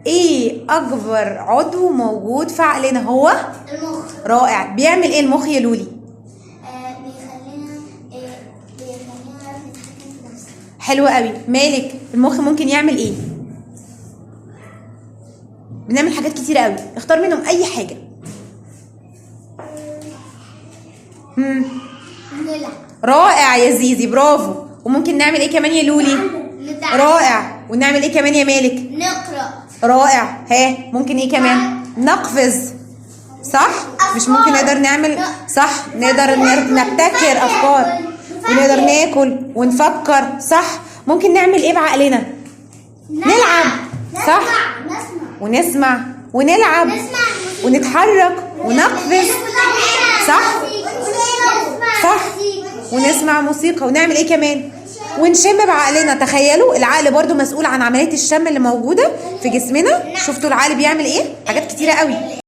ايه اكبر عضو موجود في عقلنا؟ هو المخ. رائع. بيعمل ايه المخ يا لولي؟ بيخلينا نعرف نتحكم في نفسنا. حلو قوي. مالك، المخ ممكن يعمل ايه؟ بنعمل حاجات كتيره قوي، اختار منهم اي حاجه. نلعب. رائع يا زيزي، برافو. وممكن نعمل ايه كمان يا لولي؟ نتعلم. رائع. ونعمل ايه كمان يا مالك؟ نقرأ. رائع. ها، ممكن ايه كمان؟ نقفز، صح؟ مش ممكن نقدر نعمل، صح، نقدر نبتكر افكار، ونقدر ناكل ونفكر، صح؟ ممكن نعمل ايه بعقلنا؟ نلعب، صح؟ ونسمع ونلعب ونتحرك ونقفز، صح؟ صح. ونسمع موسيقى ونعمل ايه كمان؟ ونشم بعقلنا. تخيلوا العقل برضو مسؤول عن عملية الشم اللي موجودة في جسمنا. شفتوا العقل بيعمل ايه؟ حاجات كتيرة قوي.